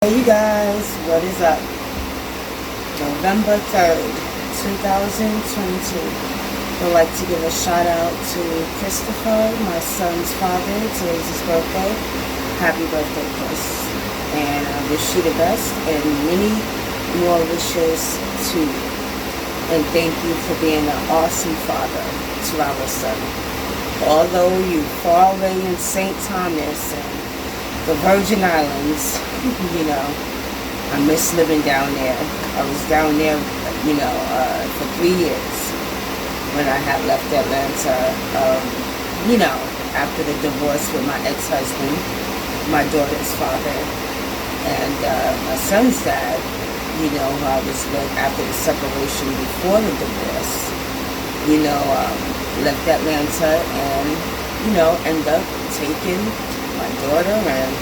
Hey you guys, what is up? November 3rd, 2022. Would like to give a shout out to Christopher, my son's father. Today's his birthday. Happy birthday, Chris. And I wish you the best and many more wishes to you. And thank you for being an awesome father to our son. Although you far away in St. Thomas and the Virgin Islands, I miss living down there. I was down there, for 3 years when I had left Atlanta, after the divorce with my ex-husband, my daughter's father, and my son's dad, who I was with after the separation before the divorce, left Atlanta and, ended up taking my daughter and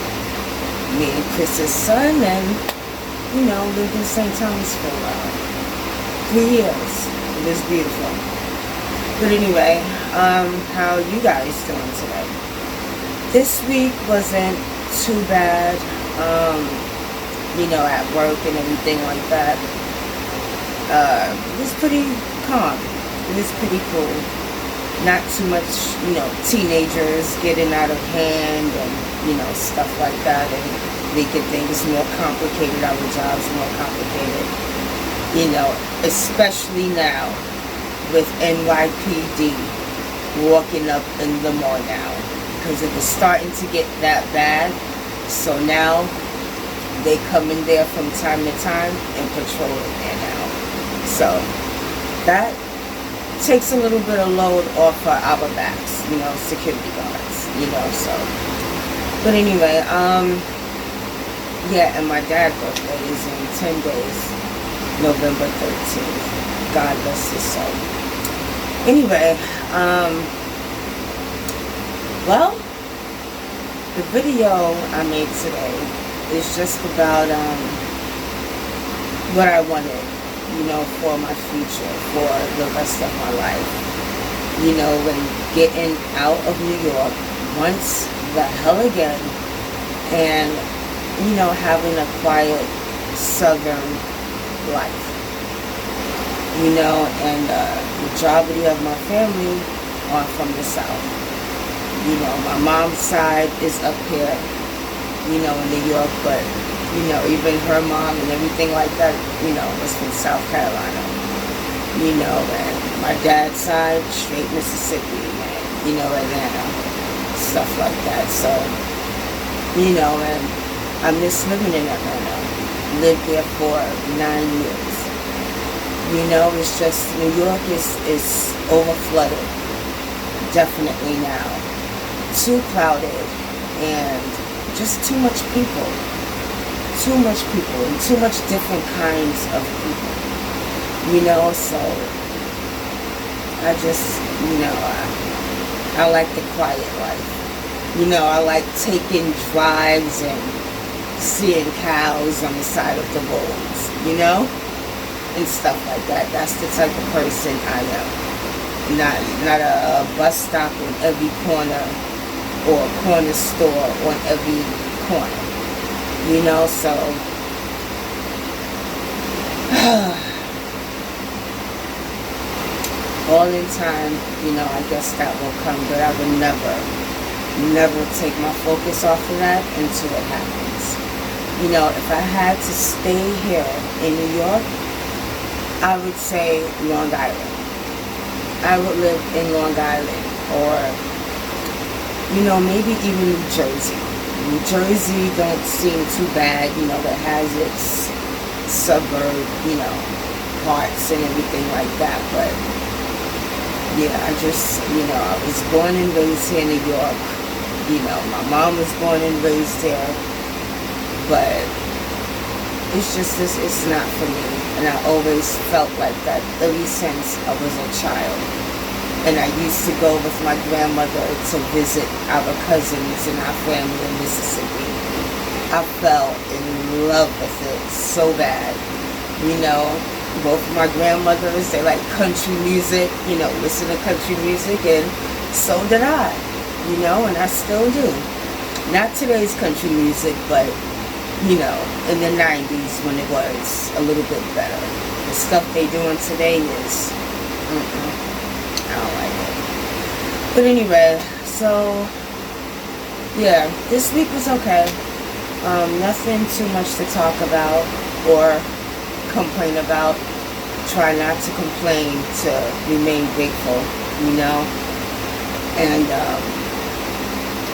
me and Chris's son and, lived in St. Thomas for a while. 3 years. It was beautiful. But anyway, how are you guys doing today? This week wasn't too bad, at work and everything like that. It was pretty calm. It was pretty cool. Not too much, teenagers getting out of hand and, stuff like that and making things more complicated, our jobs more complicated. Especially now with NYPD walking up in the mall now. Because it was starting to get that bad. So now they come in there from time to time and patrol in there now. So that takes a little bit of load off our backs, security guards, so. But anyway, and my dad's birthday is in 10 days, November 13th. God bless his soul. Anyway, the video I made today is just about what I wanted, for my future, for the rest of my life. When getting out of New York once the hell again and, having a quiet southern life. And the majority of my family are from the south. My mom's side is up here, in New York, but even her mom and everything like that, was from South Carolina. And my dad's side, straight Mississippi, and, Atlanta, stuff like that. So, and I miss living in Atlanta. Lived there for 9 years. It's just, New York is over flooded. Definitely now. Too crowded and just too much people. Too much people and too much different kinds of people, so I just, I like the quiet life. I like taking drives and seeing cows on the side of the roads, and stuff like that. That's the type of person I am. Not a bus stop on every corner or a corner store on every corner. So all in time, I guess that will come, but I would never take my focus off of that until it happens. If I had to stay here in New York, I would say Long Island. I would live in Long Island or, maybe even New Jersey. New Jersey don't seem too bad, that has its suburb, parts and everything like that, but I just, I was born and raised here in New York, my mom was born and raised here, but it's just, it's not for me, and I always felt like that ever since I was a child. And I used to go with my grandmother to visit our cousins and our family in Mississippi. I fell in love with it so bad. Both of my grandmothers, they like country music, listen to country music, and so did I, and I still do. Not today's country music, but in the 90s when it was a little bit better. The stuff they doing today is, I don't like it. But anyway, so, yeah, this week was okay. Nothing too much to talk about or complain about. Try not to complain, to remain grateful, And,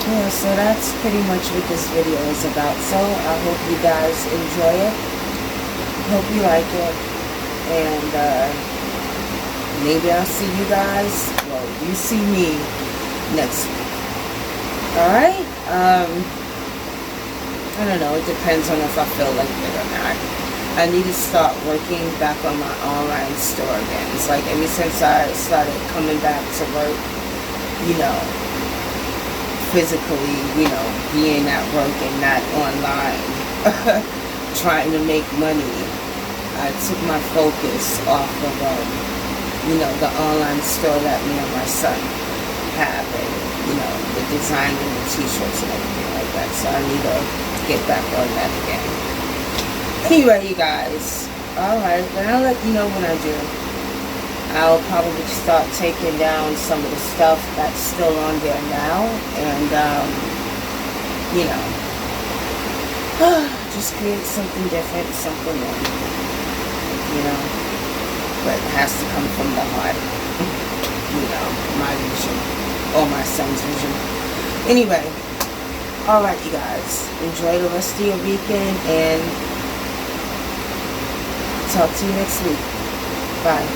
yeah, so that's pretty much what this video is about. So, I hope you guys enjoy it. Hope you like it. And, maybe I'll see you guys, well, you see me next week. Alright? I don't know, it depends on if I feel like it or not. I need to start working back on my online store again. It's like ever since I started coming back to work, physically, being at work and not online, trying to make money, I took my focus off of, the online store that me and my son have, and, the design and the t-shirts and everything like that. So I need to get back on that again. Anyway, you guys, alright, then I'll let you know when I do. I'll probably start taking down some of the stuff that's still on there now, and, just create something different, something new, but it has to come from the heart, my vision, or my son's vision. Anyway, alright, you guys, enjoy the rest of your weekend, and talk to you next week. Bye.